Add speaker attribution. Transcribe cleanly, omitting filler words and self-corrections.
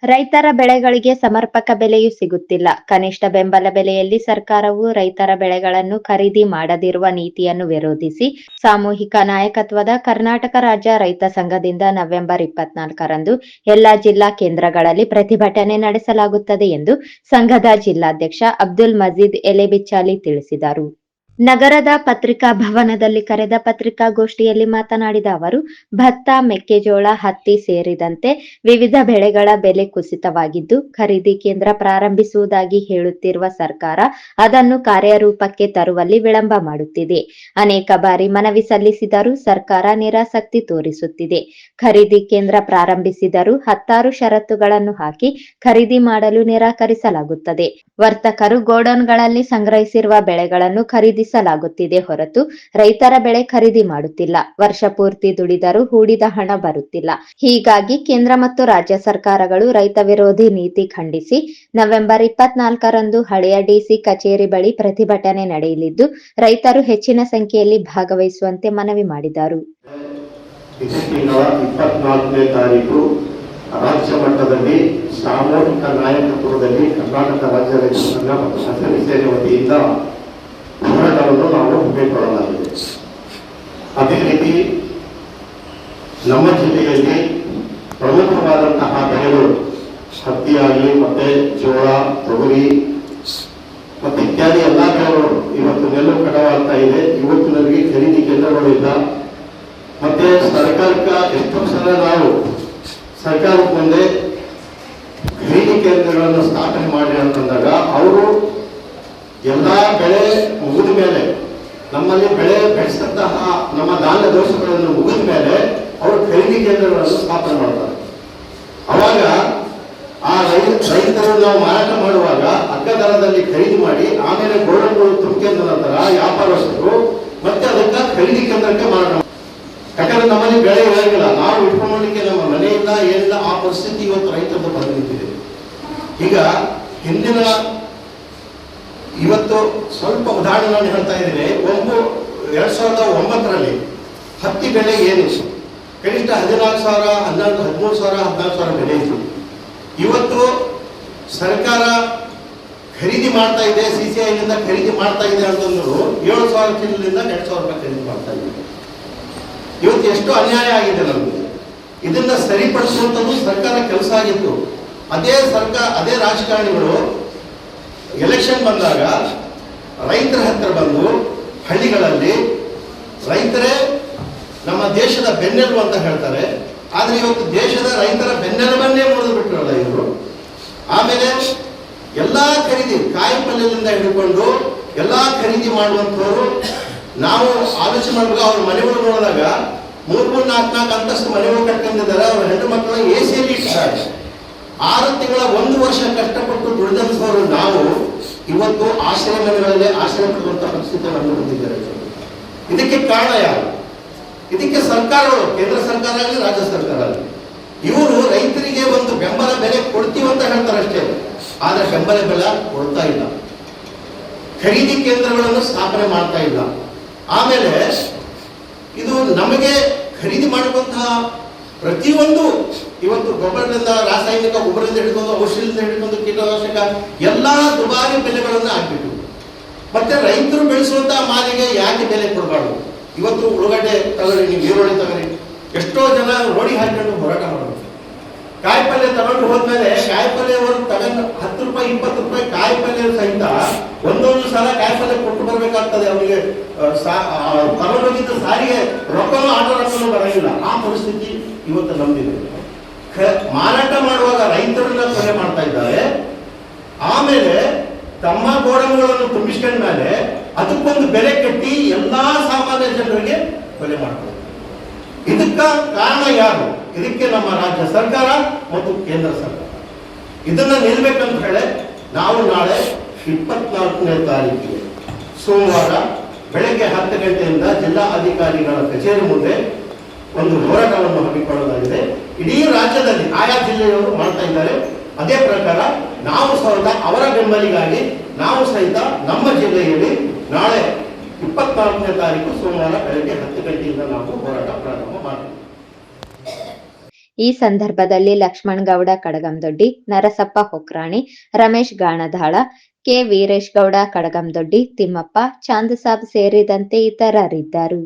Speaker 1: ರೈತರ ಬೆಳೆಗಳಿಗೆ ಸಮರ್ಪಕ ಬೆಲೆಯೂ ಸಿಗುತ್ತಿಲ್ಲ. ಕನಿಷ್ಠ ಬೆಂಬಲ ಬೆಲೆಯಲ್ಲಿ ಸರ್ಕಾರವು ರೈತರ ಬೆಳೆಗಳನ್ನು ಖರೀದಿ ಮಾಡದಿರುವ ನೀತಿಯನ್ನು ವಿರೋಧಿಸಿ ಸಾಮೂಹಿಕ ನಾಯಕತ್ವದ ಕರ್ನಾಟಕ ರಾಜ್ಯ ರೈತ ಸಂಘದಿಂದ ನವೆಂಬರ್ 24ರಂದು ಎಲ್ಲಾ ಜಿಲ್ಲಾ ಕೇಂದ್ರಗಳಲ್ಲಿ ಪ್ರತಿಭಟನೆ ನಡೆಸಲಾಗುತ್ತದೆ ಎಂದು ಸಂಘದ ಜಿಲ್ಲಾಧ್ಯಕ್ಷ ಅಬ್ದುಲ್ ಮಜೀದ್ ಎಲೆಬಿಚ್ಚಾಲಿ ತಿಳಿಸಿದರು. ನಗರದ ಪತ್ರಿಕಾ ಭವನದಲ್ಲಿ ಕರೆದ ಪತ್ರಿಕಾಗೋಷ್ಠಿಯಲ್ಲಿ ಮಾತನಾಡಿದ ಅವರು, ಭತ್ತ, ಮೆಕ್ಕೆಜೋಳ, ಹತ್ತಿ ಸೇರಿದಂತೆ ವಿವಿಧ ಬೆಳೆಗಳ ಬೆಲೆ ಕುಸಿತವಾಗಿದ್ದು, ಖರೀದಿ ಕೇಂದ್ರ ಪ್ರಾರಂಭಿಸುವುದಾಗಿ ಹೇಳುತ್ತಿರುವ ಸರ್ಕಾರ ಅದನ್ನು ಕಾರ್ಯರೂಪಕ್ಕೆ ತರುವಲ್ಲಿ ವಿಳಂಬ ಮಾಡುತ್ತಿದೆ. ಅನೇಕ ಬಾರಿ ಮನವಿ ಸಲ್ಲಿಸಿದರೂ ಸರ್ಕಾರ ನಿರಾಸಕ್ತಿ ತೋರಿಸುತ್ತಿದೆ. ಖರೀದಿ ಕೇಂದ್ರ ಪ್ರಾರಂಭಿಸಿದರೂ 10 ಷರತ್ತುಗಳನ್ನು ಹಾಕಿ ಖರೀದಿ ಮಾಡಲು ನಿರಾಕರಿಸಲಾಗುತ್ತದೆ. ವರ್ತಕರು ಗೋಡೌನ್ಗಳಲ್ಲಿ ಸಂಗ್ರಹಿಸಿರುವ ಬೆಳೆಗಳನ್ನು ಖರೀದಿಸಲಾಗುತ್ತಿದೆ ಹೊರತು ರೈತರ ಬೆಳೆ ಖರೀದಿ ಮಾಡುತ್ತಿಲ್ಲ. ವರ್ಷ ಪೂರ್ತಿ ದುಡಿದರೂ ಹೂಡಿದ ಹಣ ಬರುತ್ತಿಲ್ಲ. ಹೀಗಾಗಿ ಕೇಂದ್ರ ಮತ್ತು ರಾಜ್ಯ ಸರ್ಕಾರಗಳು ರೈತ ವಿರೋಧಿ ನೀತಿ ಖಂಡಿಸಿ ನವೆಂಬರ್ 24ರಂದು ಹಳೆಯ ಡಿಸಿ ಕಚೇರಿ ಬಳಿ ಪ್ರತಿಭಟನೆ ನಡೆಯಲಿದ್ದು, ರೈತರು ಹೆಚ್ಚಿನ ಸಂಖ್ಯೆಯಲ್ಲಿ ಭಾಗವಹಿಸುವಂತೆ ಮನವಿ ಮಾಡಿದರು.
Speaker 2: ರಾಜ್ಯ ಮಟ್ಟದಲ್ಲಿ ಸಾಮೂಹಿಕ ನಾಯಕತ್ವದಲ್ಲಿ ಕರ್ನಾಟಕ ರಾಜ್ಯ ರೈತ ಸಂಘ ಮತ್ತು ಹಸಿರು ಸೇನೆ ವತಿಯಿಂದ ಹೋರಾಟವನ್ನು ನಾವು ಹಮ್ಮಿಕೊಳ್ಳಲಾಗಿದೆ. ಅದೇ ರೀತಿ ನಮ್ಮ ಜಿಲ್ಲೆಯಲ್ಲಿ ಪ್ರಮುಖವಾದಂತಹ ಬೆಳೆಗಳು ಹತ್ತಿಯಾಗಲಿ ಮತ್ತೆ ಜೋಳ, ತೊಗರಿ ಮತ್ತೆ ಇತ್ಯಾದಿ ಎಲ್ಲಾ ಬೆಳೆಗಳು ಇವತ್ತು ನೆಲ್ಲು ಕಟಾವಾಗ್ತಾ ಇದೆ. ಇವತ್ತು ನನಗೆ ಖರೀದಿ ಕೇಂದ್ರಗಳು ಇಲ್ಲ. ಮತ್ತೆ ಸರ್ಕಾರಕ್ಕೆ ಎಷ್ಟೋ ಸಲ ನಾವು ಸರ್ಕಾರಕ್ಕೆ ಮುಂದೆ ಖರೀದಿ ಕೇಂದ್ರಗಳನ್ನು ಸ್ಥಾಪನೆ ಮಾಡಿ ಅಂತಂದಾಗ ಅವರು ಎಲ್ಲಾ ಬೆಳೆ ಮುಗಿದ ಮೇಲೆ ನಮ್ಮಲ್ಲಿ ಬೆಳೆ ಬೆಳೆಸಿದಂತಹ ನಮ್ಮ ಧಾನ್ಯ ದೋಷಗಳನ್ನು ಮುಗಿದ ಮೇಲೆ ಅವರು ಖರೀದಿ ಕೇಂದ್ರಗಳನ್ನು ಸ್ಥಾಪನೆ ಮಾಡ್ತಾರೆ. ಅವಾಗ ಆ ರೈತರು ನಾವು ಮಾರಾಟ ಮಾಡುವಾಗ ಅಗ್ಗ ದರದಲ್ಲಿ ಖರೀದಿ ಮಾಡಿ ಆಮೇಲೆ ಗೋಡೌನ್ಗಳು ತುಂಬಿದ ನಂತರ ವ್ಯಾಪಾರಸ್ಥರು ಮತ್ತೆ ಅದಕ್ಕೆ ಖರೀದಿ ಕೇಂದ್ರಕ್ಕೆ ಮಾರಾಟ. ಯಾಕಂದ್ರೆ ನಮ್ಮಲ್ಲಿ ಬೆಳೆ ಇರಂಗಿಲ್ಲ, ನಾವು ಇಟ್ಕೊಳ್ಳಲಿಕ್ಕೆ ನಮ್ಮ ಮನೆಯಿಂದ ಏನಿಲ್ಲ, ಆ ಪರಿಸ್ಥಿತಿ ಇವತ್ತು ರೈತರದ್ದು ಬಂದಿದೆ. ಈಗ ಹಿಂದಿನ ಇವತ್ತು ಸ್ವಲ್ಪ ಉದಾಹರಣೆ ನಾನು ಹೇಳ್ತಾ ಇದ್ದೇನೆ. 2009ರಲ್ಲಿ ಹತ್ತಿ ಬೆಲೆ ಏನಿತ್ತು, ಕನಿಷ್ಠ 14,000, 13,000, 14,000 ಬೆಲೆ ಇತ್ತು. ಇವತ್ತು ಸರ್ಕಾರ ಖರೀದಿ ಮಾಡ್ತಾ ಇದೆ, CCIನಿಂದ ಖರೀದಿ ಮಾಡ್ತಾ ಇದೆ ಅಂತಂದ್ರು 7,000 ಚೀಲದಿಂದ 2,000 ರೂಪಾಯಿ ಖರೀದಿ ಮಾಡ್ತಾ ಇದೆ. ಇವತ್ತು ಎಷ್ಟು ಅನ್ಯಾಯ ಆಗಿದೆ ನಮಗೆ. ಇದನ್ನ ಸರಿಪಡಿಸುವಂಥದ್ದು ಸರ್ಕಾರ ಕೆಲಸ ಆಗಿತ್ತು. ಅದೇ ರಾಜಕಾರಣಿಗಳು ಎಲೆಕ್ಷನ್ ಬಂದಾಗ ರೈತರ ಹತ್ರ ಬಂದು ಹಳ್ಳಿಗಳಲ್ಲಿ ರೈತರೇ ನಮ್ಮ ದೇಶದ ಬೆನ್ನೆಲುಬು ಅಂತ ಹೇಳ್ತಾರೆ. ಆದ್ರೆ ಇವತ್ತು ದೇಶದ ರೈತರ ಬೆನ್ನೆಲುಬನ್ನೇ ಮುರಿದು ಬಿಟ್ಟಿರಲ್ಲ ಇವರು. ಆಮೇಲೆ ಎಲ್ಲಾ ಖರೀದಿ ಕಾಯಿ ಪಲ್ಯದಿಂದ ಹಿಡ್ಕೊಂಡು ಎಲ್ಲಾ ಖರೀದಿ ಮಾಡುವಂಥವ್ರು ನಾವು ಆಲೋಚನೆ ಮಾಡುವಾಗ ಅವ್ರ ಮನೆಗಳು ನೋಡಿದಾಗ 3-4 ಅಂತಸ್ತು ಮನೆಗಳು ಕಟ್ಕೊಂಡಿದ್ದಾರೆ. ಅವ್ರ ಹೆಣ್ಣು ಮಕ್ಕಳನ್ನ AC-ಯಲ್ಲಿ ಇಟ್ಟಿದ್ದಾರೆ. 6 ತಿಂಗಳ 1 ವರ್ಷ ಕಷ್ಟಪಟ್ಟು ದುಡಿದಂಥವರು ನಾವು ಇವತ್ತು ಆಶ್ರಯ ಮನೆಗಳಲ್ಲಿ ಆಶ್ರಯ ಪಡುವಂತ ಪರಿಸ್ಥಿತಿಯನ್ನು ಹೊಂದಿದ್ದಾರೆ. ಇದಕ್ಕೆ ಕಾರಣ ಯಾರು? ಇದಕ್ಕೆ ಸರ್ಕಾರಗಳು, ಕೇಂದ್ರ ಸರ್ಕಾರ ಆಗಲಿ ರಾಜ್ಯ ಸರ್ಕಾರ ಆಗಲಿ, ಇವರು ರೈತರಿಗೆ ಒಂದು ಬೆಂಬಲ ಬೆಲೆ ಕೊಡ್ತೀವಂತ ಹೇಳ್ತಾರೆ ಅಷ್ಟೇ, ಆದ್ರೆ ಬೆಂಬಲ ಬೆಲೆ ಕೊಡ್ತಾ ಇಲ್ಲ. ಖರೀದಿ ಕೇಂದ್ರಗಳನ್ನು ಸ್ಥಾಪನೆ ಮಾಡ್ತಾ ಇಲ್ಲ. ಆಮೇಲೆ ಇದು ನಮಗೆ ಖರೀದಿ ಮಾಡುವಂತಹ ಪ್ರತಿಯೊಂದು ಇವತ್ತು ಗೊಬ್ಬರದಿಂದ, ರಾಸಾಯನಿಕ ಗೊಬ್ಬರದಿಂದ ಹಿಡಿದುಕೊಂಡು, ಔಷಧಿಯಿಂದ ಹಿಡಿದುಕೊಂಡು, ಕೀಟನಾಶಕ ಎಲ್ಲಾ ದುಬಾರಿ ಬೆಲೆಗಳನ್ನು ಹಾಕ್ಬಿಟ್ಟು ಮತ್ತೆ ರೈತರು ಬೆಳೆಸುವಂತಹ ಮಾಲಿಗೆ ಯಾಕೆ ಬೆಲೆ ಕೊಡಬಾರ್ದು? ಇವತ್ತು ಉಳ್ಳಾಗಡ್ಡೆ ತಗೊಳ್ಳಿ, ನೀವು ಈರುಳ್ಳಿ ತಗೊಳ್ಳಿ, ಎಷ್ಟೋ ಜನ ರೋಡಿ ಹಾಕೊಂಡು ಹೋರಾಟ ಮಾಡೋದು. ಕಾಯಿ ಪಲ್ಯ ತಗೊಂಡು ಹೋದ್ಮೇಲೆ ಕಾಯಿ ಪಲ್ಯ ತಗೊಂಡು 10 ರೂಪಾಯಿ 20 ರೂಪಾಯಿ ಕಾಯಿ ಪಲ್ಯ ಸಹಿತ ಒಂದೊಂದು ಸಲ ಕಾಯಿ ಪಲ್ಯ ಕೊಟ್ಟು ಬರ್ಬೇಕಾಗ್ತದೆ. ಅವರಿಗೆ ತಗೊಂಡೋಗಿದ್ದ ಸಾರಿಗೆ ರೊಕ್ಕನೂ ಆಟೋ ರೊಕ್ಕನೂ ಬರಂಗಿಲ್ಲ. ಆ ಪರಿಸ್ಥಿತಿ ಇವತ್ತು ನಮ್ದಿದೆ. ಮಾರಾಟ ಮಾಡುವಾಗ ರೈತರನ್ನ ಕೊಲೆ ಮಾಡ್ತಾ ಇದ್ದಾರೆ. ಆಮೇಲೆ ತಮ್ಮ ಗೋಡಂಗಳನ್ನು ತುಂಬಿಸ್ಕೊಂಡ ಮೇಲೆ ಅದಕ್ಕೊಂದು ಬೆಲೆ ಕಟ್ಟಿ ಎಲ್ಲಾ ಸಾಮಾನ್ಯ ಜನರಿಗೆ ಕೊಲೆ ಮಾಡ್ತಾರೆ. ಇದಕ್ಕ ಕಾರಣ ಯಾರು? ಇದಕ್ಕೆ ನಮ್ಮ ರಾಜ್ಯ ಸರ್ಕಾರ ಮತ್ತು ಕೇಂದ್ರ ಸರ್ಕಾರ. ಇದನ್ನ ನಿಲ್ಬೇಕಂತ ಹೇಳಿ ನಾವು ನಾಳೆ 24ನೇ ತಾರೀಕಿಗೆ ಸೋಮವಾರ ಬೆಳಗ್ಗೆ 10 ಗಂಟೆಯಿಂದ ಜಿಲ್ಲಾ ಅಧಿಕಾರಿಗಳ ಕಚೇರಿ ಮುಂದೆ ಒಂದು ಹೋರಾಟವನ್ನು ಹಮ್ಮಿಕೊಳ್ಳಲಾಗಿದೆ. ಇಡೀ ರಾಜ್ಯದಲ್ಲಿ ಆಯಾ ಜಿಲ್ಲೆಯವರು ಮಾಡ್ತಾ ಇದ್ದಾರೆ. ಅದೇ ಪ್ರಕಾರ ನಾವು ಸಹಿತ ಅವರ ಬೆಂಬಲಿಗಾಗಿ ನಾವು ಸಹಿತ ನಮ್ಮ ಜಿಲ್ಲೆಯಲ್ಲಿ ನಾಳೆ 24ನೇ ತಾರೀಕು ಸೋಮವಾರ ಬೆಳಗ್ಗೆ 10 ಗಂಟೆಯಿಂದ ನಾವು ಹೋರಾಟ ಪ್ರಾರಂಭ ಮಾಡ್ತೀವಿ.
Speaker 1: ಈ ಸಂದರ್ಭದಲ್ಲಿ ಲಕ್ಷ್ಮಣ್ ಗೌಡ ಕಡಗಂದೊಡ್ಡಿ, ನರಸಪ್ಪ ಹೊಕ್ರಾಣಿ, ರಮೇಶ್ ಗಾಣದಾಳ, ಕೆ ವೀರೇಶ್ ಗೌಡ ಕಡಗಂದೊಡ್ಡಿ, ತಿಮ್ಮಪ್ಪ, ಚಾಂದಸಾಬ್ ಸೇರಿದಂತೆ ಇತರರಿದ್ದರು.